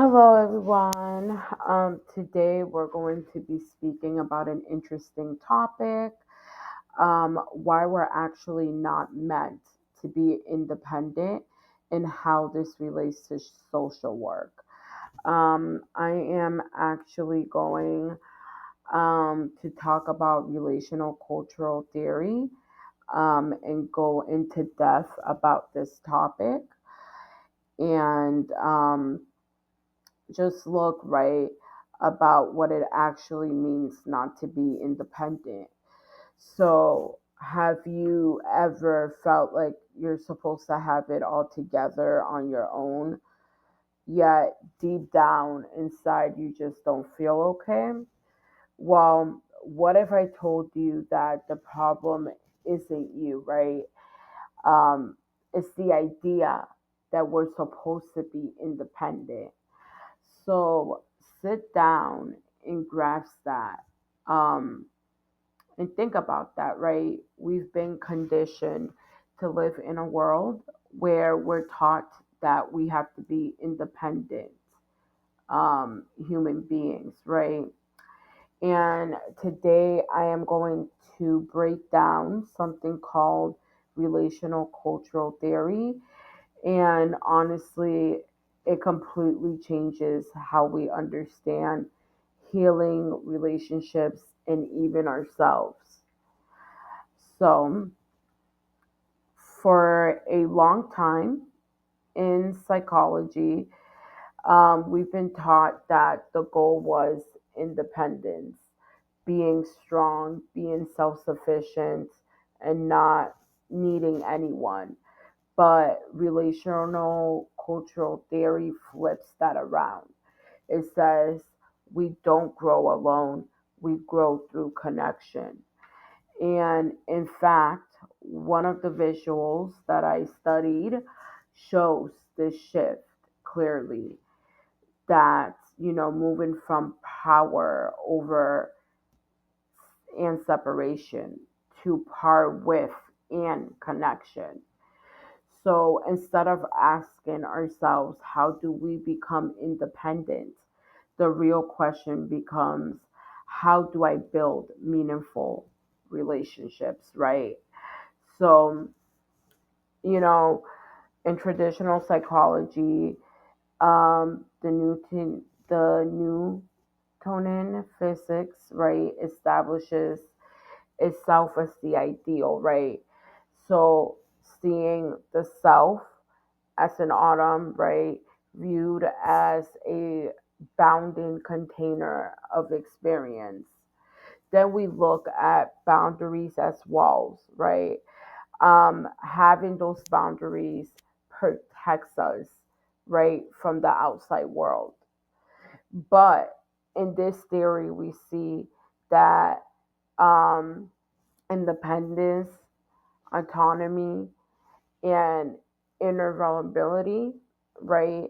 Hello, everyone. Today we're going to be speaking about an interesting topic, why we're actually not meant to be independent and how this relates to social work. I am actually going to talk about relational cultural theory and go into depth about this topic and just look right about what it actually means not to be independent. So, have you ever felt like you're supposed to have it all together on your own, yet deep down inside you just don't feel okay? Well, what if I told you that the problem isn't you, right? It's the idea that we're supposed to be independent. So sit down and grasp that. Um, and think about that, right? We've been conditioned to live in a world where we're taught that we have to be independent human beings, right? And today I am going to break down something called relational cultural theory. And honestly, it completely changes how we understand healing relationships and even ourselves. So, for a long time in psychology, we've been taught that the goal was independence, being strong, being self sufficient, and not needing anyone. But relational cultural theory flips that around. It says we don't grow alone, we grow through connection. And in fact, one of the visuals that I studied shows this shift clearly that, moving from power over and separation to power with and connection. So instead of asking ourselves, how do we become independent? The real question becomes, how do I build meaningful relationships, right? So, you know, in traditional psychology, the Newtonian physics, right, establishes itself as the ideal, right? So seeing the self as an atom, right, viewed as a bounding container of experience. Then we look at boundaries as walls, right? Having those boundaries protects us, right, from the outside world. But in this theory, we see that um, independence, autonomy, and inner vulnerability, right,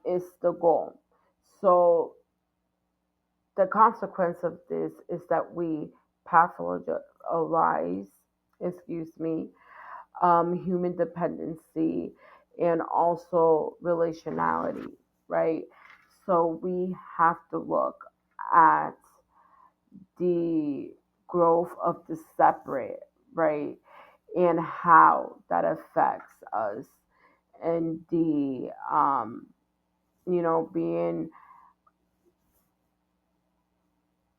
is the goal. So the consequence of this is that we pathologize, excuse me, human dependency and also relationality, right? So we have to look at the growth of the separate, right? And how that affects us and the being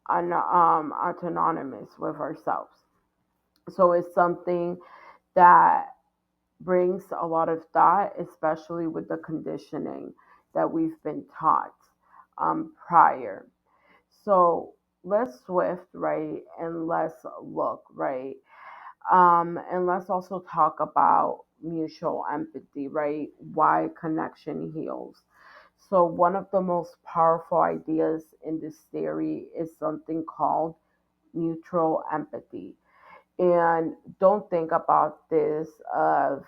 autonomous with ourselves. So it's something that brings a lot of thought, especially with the conditioning that we've been taught prior. So let's swift, right, and let's look, right, and let's also talk about mutual empathy, right? Why connection heals. So, one of the most powerful ideas in this theory is something called mutual empathy. And don't think about this of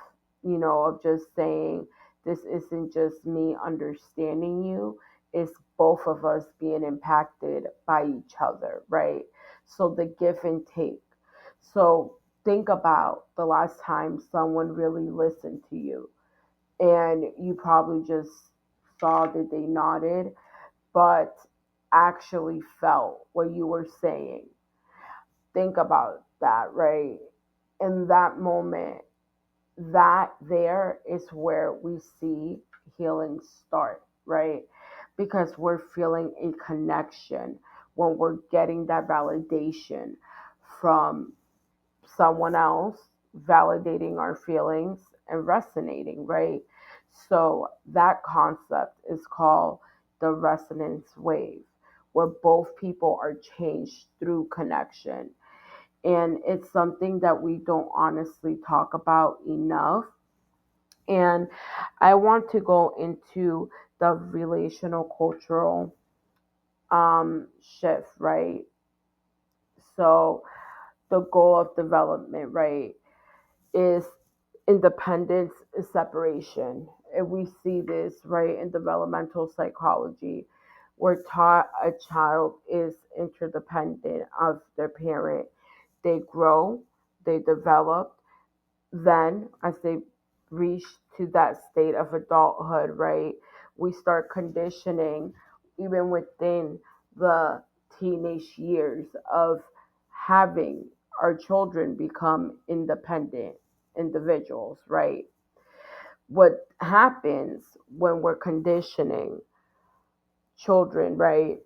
just saying, this isn't just me understanding you, it's both of us being impacted by each other, right? So the give and take. So think about the last time someone really listened to you and you probably just saw that they nodded, but actually felt what you were saying. Think about that, right? In that moment, that there is where we see healing start, right? Because we're feeling a connection when we're getting that validation from someone else, validating our feelings and resonating, right? So that concept is called the resonance wave, where both people are changed through connection. And it's something that we don't honestly talk about enough. And I want to go into the relational cultural shift, right? So the goal of development, right, is independence is separation. And we see this, right, in developmental psychology. We're taught a child is interdependent of their parent. They grow, they develop, then as they reach to that state of adulthood, right, we start conditioning even within the teenage years of having our children become independent individuals, right? What happens when we're conditioning children, right,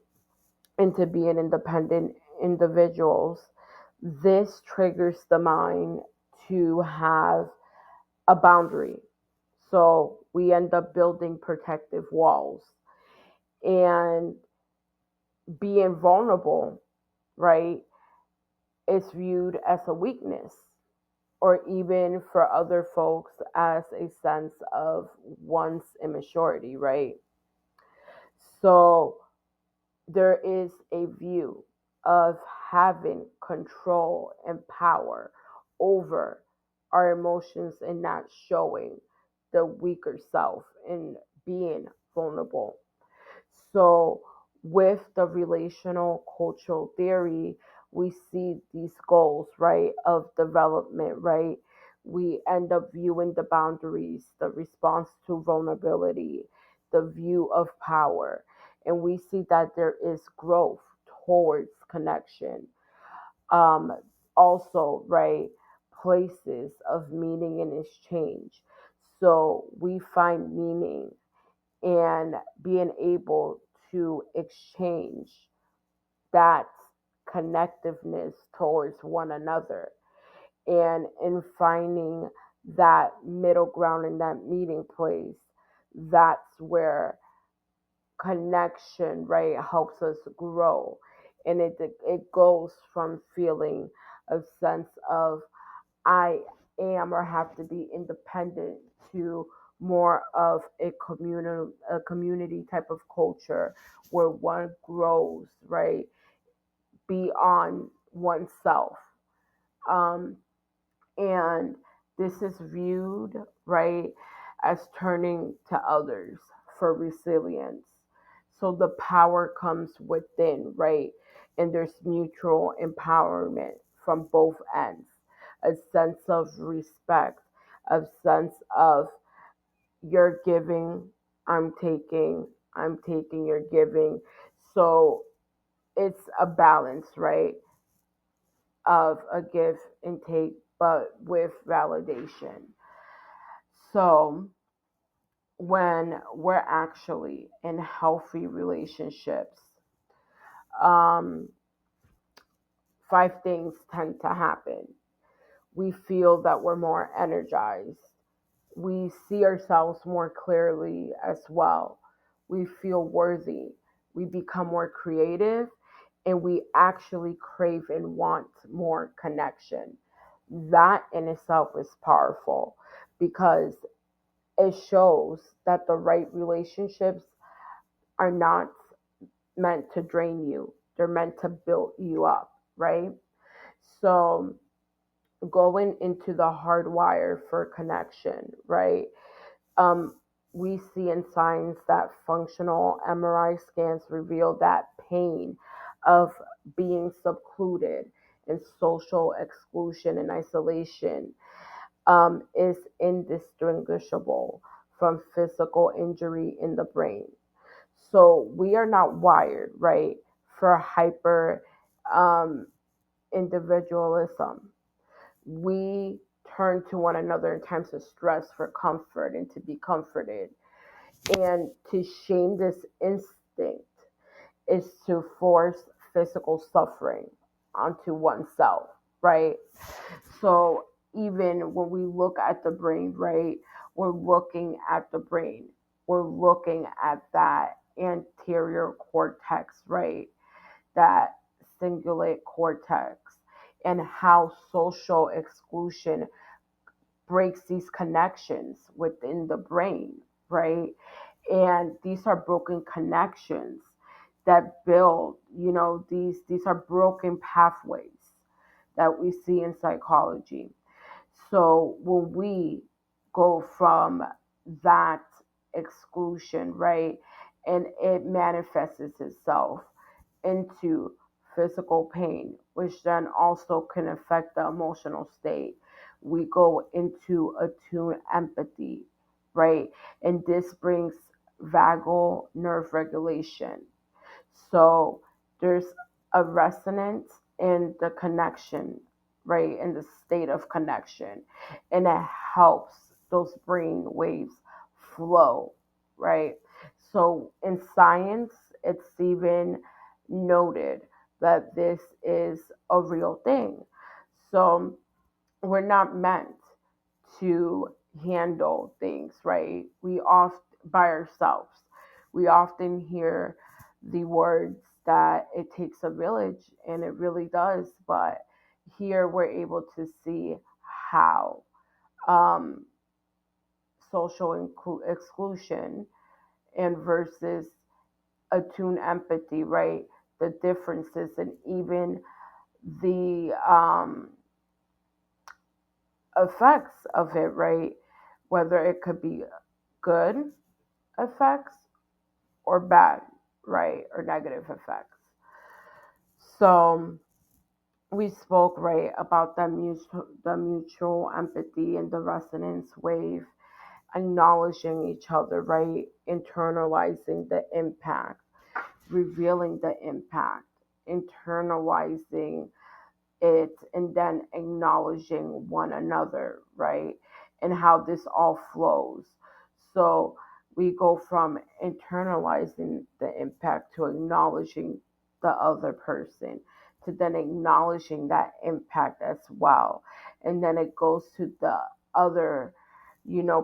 into being independent individuals, this triggers the mind to have a boundary. So we end up building protective walls and being vulnerable, right, is viewed as a weakness or even for other folks as a sense of one's immaturity, right? So there is a view of having control and power over our emotions and not showing the weaker self and being vulnerable. So, with the relational cultural theory, we see these goals, right, of development, right? We end up viewing the boundaries, the response to vulnerability, the view of power, and we see that there is growth towards connection. Um, Also, right, places of meaning and exchange. So we find meaning and being able to exchange that connectiveness towards one another, and in finding that middle ground in that meeting place, that's where connection, right, helps us grow. And it goes from feeling a sense of I am or have to be independent to more of a community type of culture where one grows, right, beyond oneself. Um, and this is viewed, right, as turning to others for resilience. So the power comes within, right? And there's mutual empowerment from both ends, a sense of respect, a sense of you're giving, I'm taking, I'm taking, you're giving. So it's a balance, right, of a give and take, but with validation. So when we're actually in healthy relationships, um, five things tend to happen. We feel that we're more energized. We see ourselves more clearly as well. We feel worthy. We become more creative and we actually crave and want more connection. That in itself is powerful because it shows that the right relationships are not meant to drain you, they're meant to build you up, right? So, going into the hardwire for connection, right? Um, we see in science that functional MRI scans reveal that pain of being secluded and social exclusion and isolation is indistinguishable from physical injury in the brain. So we are not wired, right, for hyper um, individualism. We turn to one another in times of stress for comfort and to be comforted. And to shame this instinct is to force physical suffering onto oneself, right? So even when we look at the brain, right, we're looking at the brain. We're looking at that anterior cortex, right? That cingulate cortex, and how social exclusion breaks these connections within the brain, right? And these are broken connections that build, these are broken pathways that we see in psychology. So when we go from that exclusion, right, and it manifests itself into physical pain, which then also can affect the emotional state. We go into attuned empathy, right? And this brings vagal nerve regulation. So there's a resonance in the connection, right? In the state of connection. And it helps those brain waves flow, right? So in science, it's even noted that this is a real thing. So we're not meant to handle things, right? We often by ourselves. We often hear the words that it takes a village, and it really does. But here we're able to see how um, social exclusion and versus attuned empathy, right? The differences and even the effects of it, right? Whether it could be good effects or bad, right? Or negative effects. So we spoke, right, about the mutual empathy and the resonance wave, acknowledging each other, right? Internalizing the impact, revealing the impact, internalizing it, and then acknowledging one another, right? And how this all flows. So we go from internalizing the impact to acknowledging the other person, to then acknowledging that impact as well. And then it goes to the other,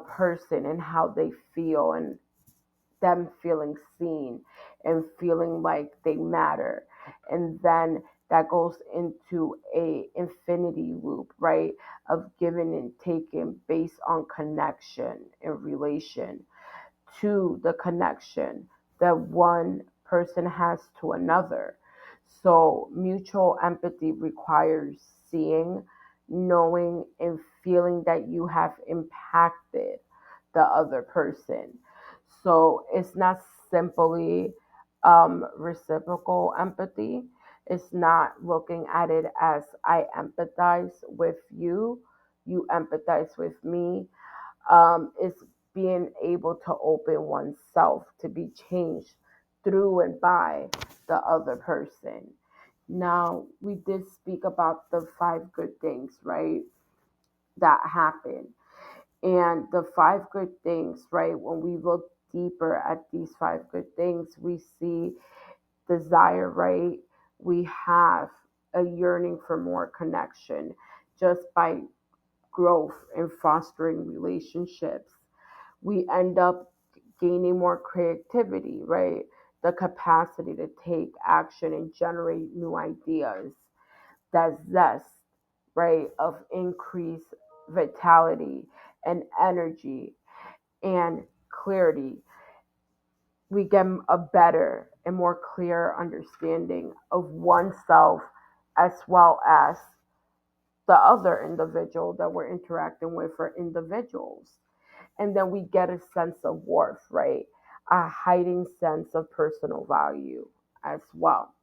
person and how they feel, and them feeling seen and feeling like they matter. And then that goes into a infinity loop, right, of giving and taking based on connection and relation to the connection that one person has to another. So mutual empathy requires seeing, knowing, and feeling that you have impacted the other person. So it's not simply reciprocal empathy. It's not looking at it as I empathize with you, you empathize with me. It's being able to open oneself to be changed through and by the other person. Now, we did speak about the five good things, right, that happen. And the five good things, right, when we look deeper at these five good things, we see desire, right? We have a yearning for more connection just by growth and fostering relationships. We end up gaining more creativity, right? The capacity to take action and generate new ideas. That zest, right, of increased vitality and energy and clarity. We get a better and more clear understanding of oneself as well as the other individual that we're interacting with, for individuals. And then we get a sense of worth, right? A heightened sense of personal value as well.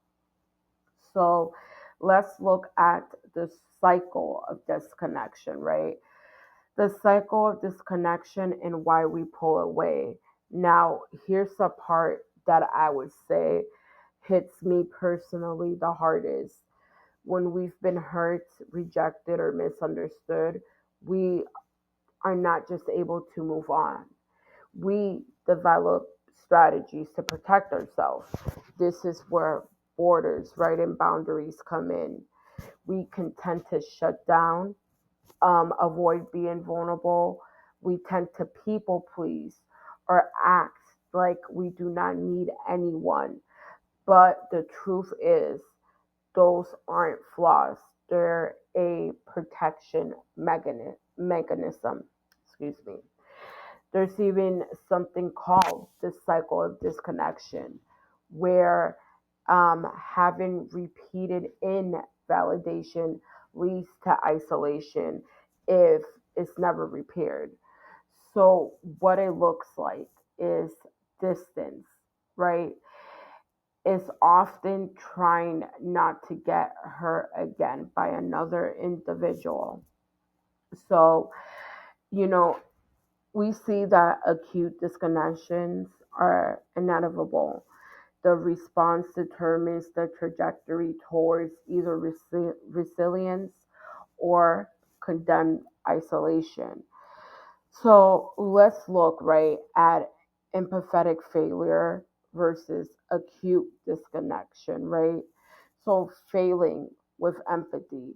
So let's look at the cycle of disconnection, right? The cycle of disconnection and why we pull away. Now, here's the part that I would say hits me personally the hardest. When we've been hurt, rejected, or misunderstood, we are not just able to move on. We develop strategies to protect ourselves. This is where borders, right, and boundaries come in. We can tend to shut down, avoid being vulnerable. We tend to people please or act like we do not need anyone. But the truth is, those aren't flaws. They're a protection mechanism. Excuse me. There's even something called the cycle of disconnection, where having repeated invalidation leads to isolation if it's never repaired. So, what it looks like is distance, right? Is often trying not to get hurt again by another individual. So, you know, we see that acute disconnections are inevitable. The response determines the trajectory towards either resilience or condemned isolation. So let's look right at empathetic failure versus acute disconnection, right? So failing with empathy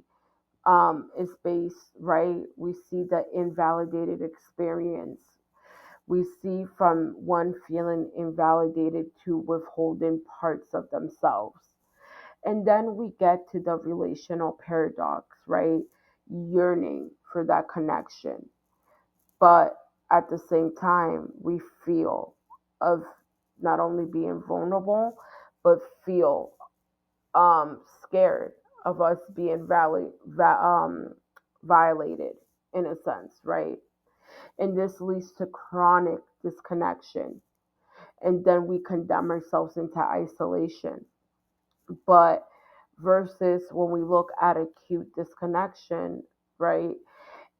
is based, right? We see the invalidated experience. We see from one feeling invalidated to withholding parts of themselves. And then we get to the relational paradox, right? Yearning for that connection. But at the same time, we feel of not only being vulnerable, but feel scared of us being violated in a sense, right? And this leads to chronic disconnection. And then we condemn ourselves into isolation. But versus when we look at acute disconnection, right?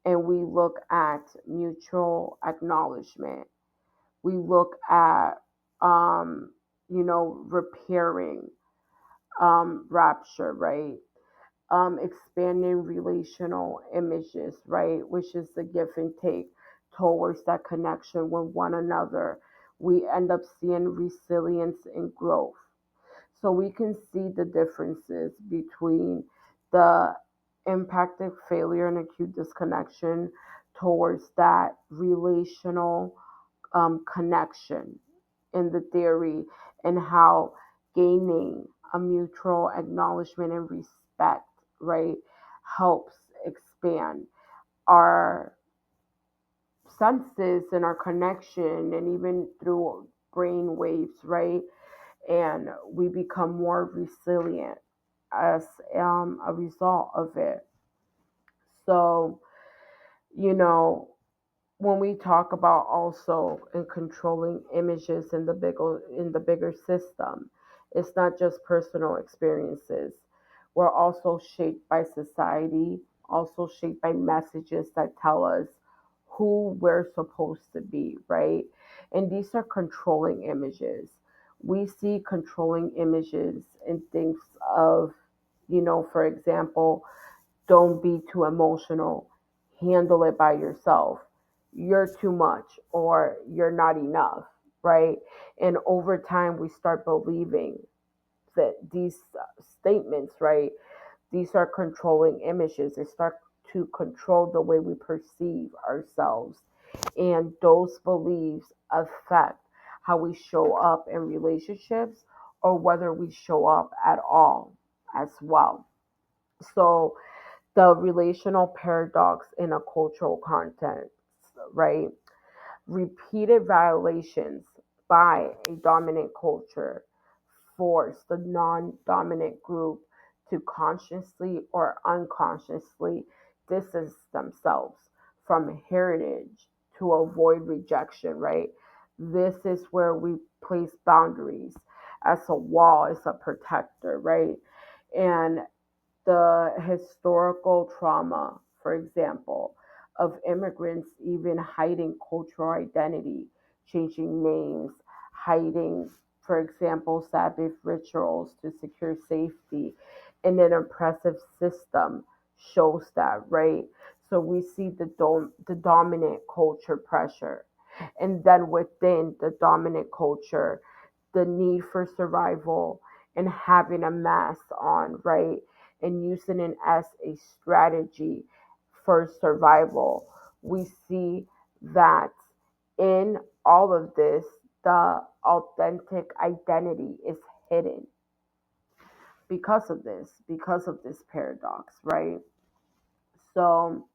And we look at mutual acknowledgement, we look at, repairing rapture, right? Expanding relational images, right? Which is the give and take towards that connection with one another. We end up seeing resilience and growth. So we can see the differences between the impacted failure and acute disconnection towards that relational connection in the theory, and how gaining a mutual acknowledgement and respect, right, helps expand our senses and our connection, and even through brain waves, right? And we become more resilient as a result of it. So, you know, when we talk about also in controlling images in the bigger system, it's not just personal experiences. We're also shaped by society, also shaped by messages that tell us who we're supposed to be, right? And these are controlling images. We see controlling images in things of, for example, don't be too emotional, handle it by yourself, you're too much, or you're not enough, right? And over time, we start believing that these statements, right, these are controlling images. They start to control the way we perceive ourselves. And those beliefs affect how we show up in relationships or whether we show up at all as well. So, the relational paradox in a cultural context, right? Repeated violations by a dominant culture force the non dominant group to consciously or unconsciously distance themselves from heritage to avoid rejection, right? This is where we place boundaries as a wall, as a protector, right? And the historical trauma, for example, of immigrants even hiding cultural identity, changing names, hiding, for example, Sabbath rituals to secure safety. And an oppressive system shows that, right? So we see the dominant culture pressure. And then within the dominant culture, the need for survival and having a mask on, right? And using it as a strategy for survival. We see that in all of this, the authentic identity is hidden because of this paradox, right? So,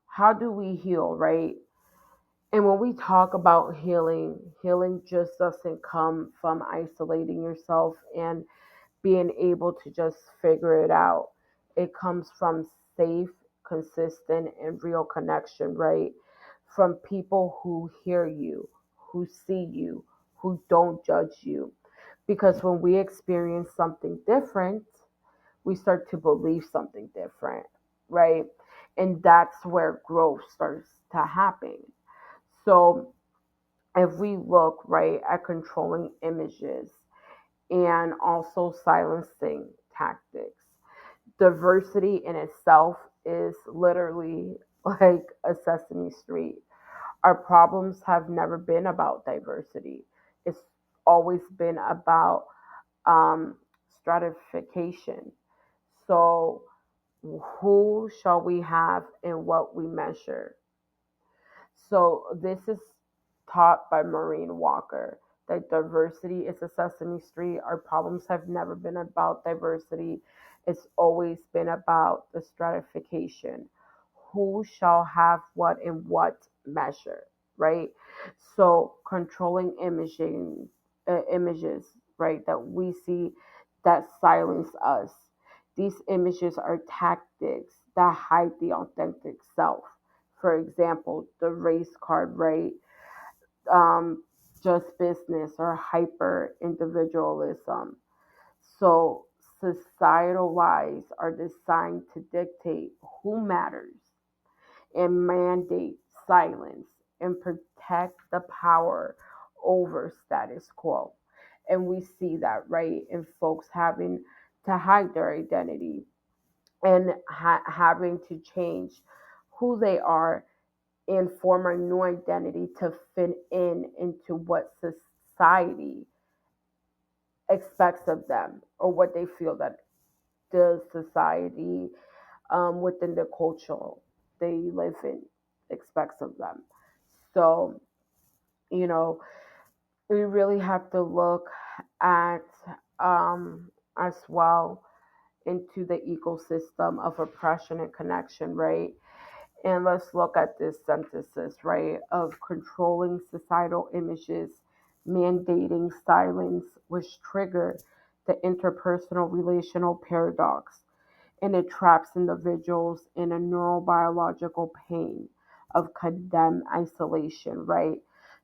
how do we heal, right? And when we talk about healing, healing just doesn't come from isolating yourself and being able to just figure it out. It comes from safe, consistent, and real connection, right? From people who hear you, who see you, who don't judge you. Because when we experience something different, we start to believe something different, right? And that's where growth starts to happen. So if we look, right, at controlling images and also silencing tactics, diversity in itself is literally like a Sesame Street. Our problems have never been about diversity. It's always been about um, stratification. So, who shall we have and what we measure? So this is taught by Maureen Walker that diversity is a Sesame Street. Our problems have never been about diversity. It's always been about the stratification. Who shall have what in what measure, right? So controlling images, right, that we see that silence us. These images are tactics that hide the authentic self. For example, the race card, right? Um, just business or hyper individualism. So societal lies are designed to dictate who matters and mandate silence and protect the power over status quo. And we see that, right, in folks having to hide their identity and having to change who they are and form a new identity to fit in into what society expects of them or what they feel that the society within the culture they live in expects of them. So, you know, we really have to look at as well into the ecosystem of oppression and connection, right? And let's look at this synthesis, right, of controlling societal images, mandating silence, which trigger the interpersonal relational paradox, and it traps individuals in a neurobiological pain of condemned isolation, right?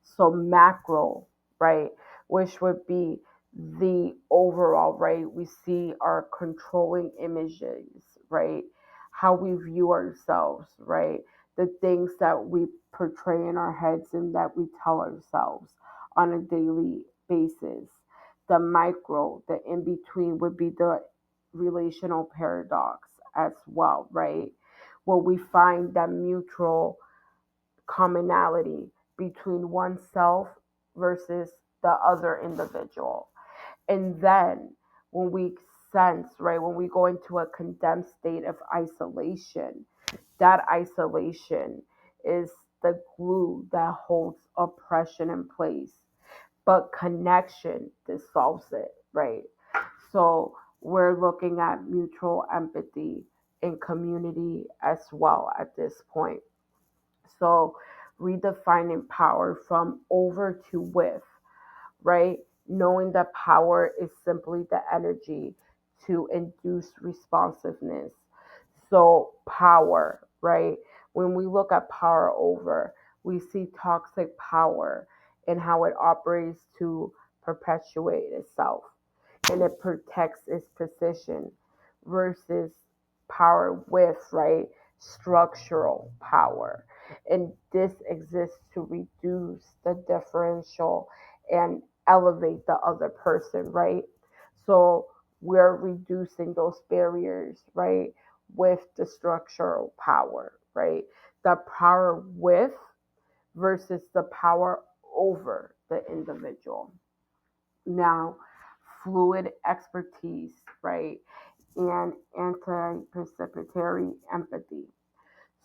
So, macro, right, which would be the overall, right? We see our controlling images, right? How we view ourselves, right? The things that we portray in our heads and that we tell ourselves on a daily basis. The micro, the in between would be the relational paradox as well, right? Where we find that mutual commonality between oneself versus the other individual. And then when we sense, right, when we go into a condemned state of isolation, that isolation is the glue that holds oppression in place. But connection dissolves it, right? So we're looking at mutual empathy and community as well at this point. So redefining power from over to with, right? Knowing that power is simply the energy to induce responsiveness. So, power, right? When we look at power over, we see toxic power and how it operates to perpetuate itself and it protects its position versus power with, right? structural power. And this exists to reduce the differential and elevate the other person, right? So we're reducing those barriers, right, with the structural power, right? The power with versus the power over the individual. Now, fluid expertise, right, and anticipatory empathy.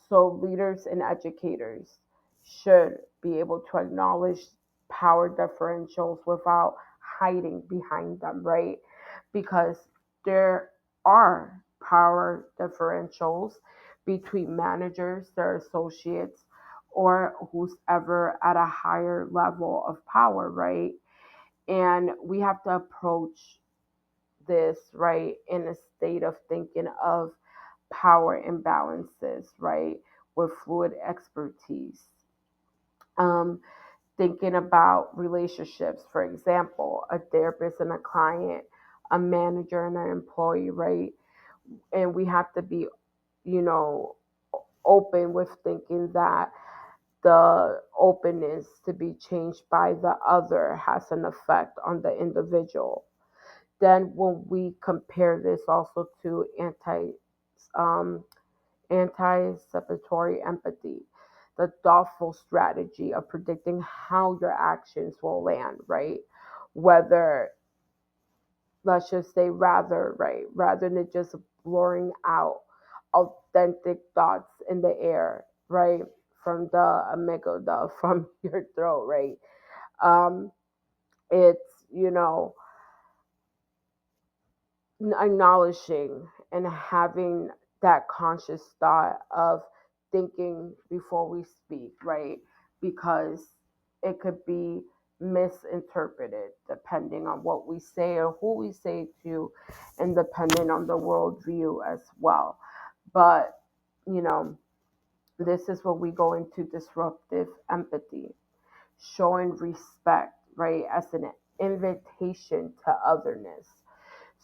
So, leaders and educators should be able to acknowledge power differentials without hiding behind them, right? Because there are power differentials between managers, their associates, or who's ever at a higher level of power, right? And we have to approach this, right, in a state of thinking of power imbalances, right, with fluid expertise. Um, Thinking about relationships, for example, a therapist and a client, a manager and an employee, right? And we have to be, you know, open with thinking that the openness to be changed by the other has an effect on the individual. Then when we compare this also to um, anticipatory empathy, the thoughtful strategy of predicting how your actions will land, right? Whether, let's just say, rather, right, rather than just blurring out authentic thoughts in the air, right, from the amygdala, from your throat, right? Um, it's, acknowledging and having that conscious thought of thinking before we speak, right? Because it could be misinterpreted depending on what we say or who we say to, and depending on the worldview as well. But, you know, this is what we go into disruptive empathy, showing respect, right, as an invitation to otherness.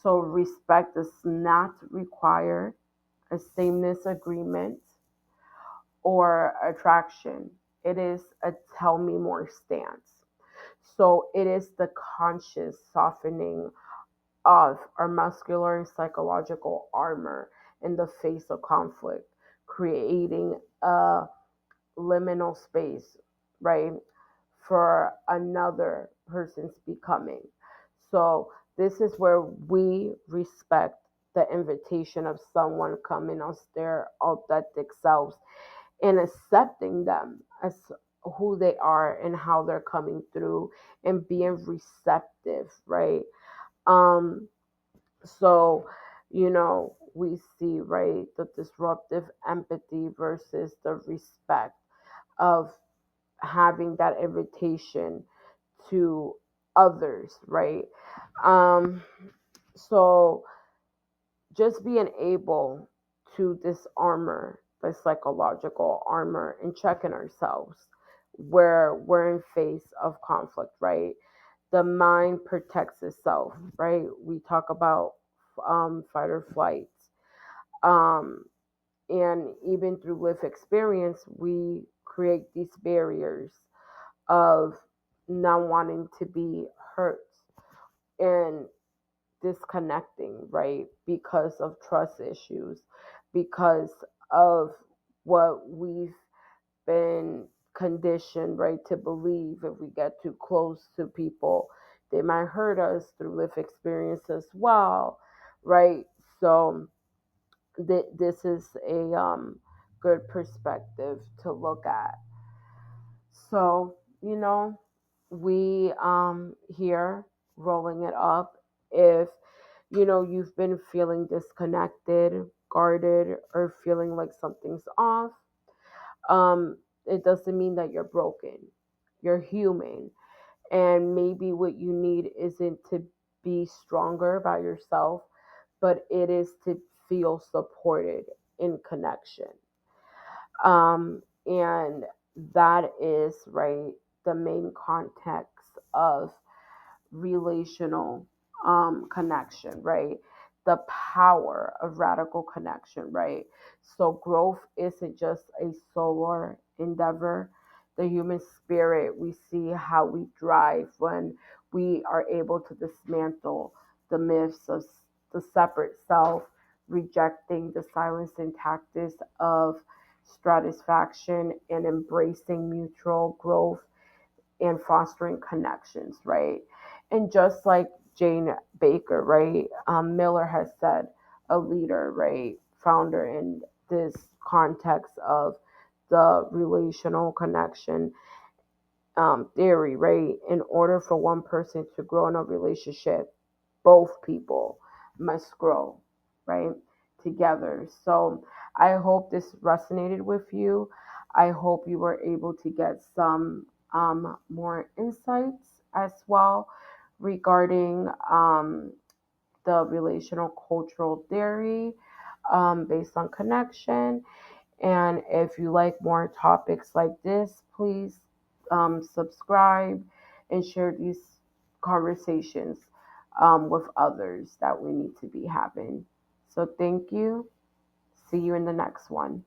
So respect does not require a sameness agreement or attraction. It is a tell me more stance. So it is the conscious softening of our muscular and psychological armor in the face of conflict, creating a liminal space, right, for another person's becoming. So this is where we respect the invitation of someone coming as their authentic selves and accepting them as who they are and how they're coming through and being receptive, right? Um, so, we see, right, the disruptive empathy versus the respect of having that invitation to others, right? Um, so just being able to disarmor the psychological armor and checking ourselves where we're in face of conflict, right? The mind protects itself, right? We talk about fight or flight. Um, and even through lived experience, we create these barriers of not wanting to be hurt and disconnecting, right? Because of trust issues, because of what we've been conditioned, right, to believe if we get too close to people, they might hurt us through lived experience as well, right? So this is a good perspective to look at. So, we here rolling it up. If you've been feeling disconnected, guarded, or feeling like something's off, it doesn't mean that you're broken. You're human. And maybe what you need isn't to be stronger by yourself, but it is to feel supported in connection. And that is, right, the main context of relational connection, right? the power of radical connection, right? So growth isn't just a solar endeavor. The human spirit, we see how we drive when we are able to dismantle the myths of the separate self, rejecting the silencing tactics of stratisfaction and embracing mutual growth and fostering connections, right? And just like Jane Baker, right? Miller has said, a leader, right? Founder in this context of the relational connection theory, right? In order for one person to grow in a relationship, both people must grow, right? Together. So I hope this resonated with you. I hope you were able to get some more insights as well regarding the relational cultural theory based on connection. And if you like more topics like this, please subscribe and share these conversations with others that we need to be having. So, thank you. See you in the next one.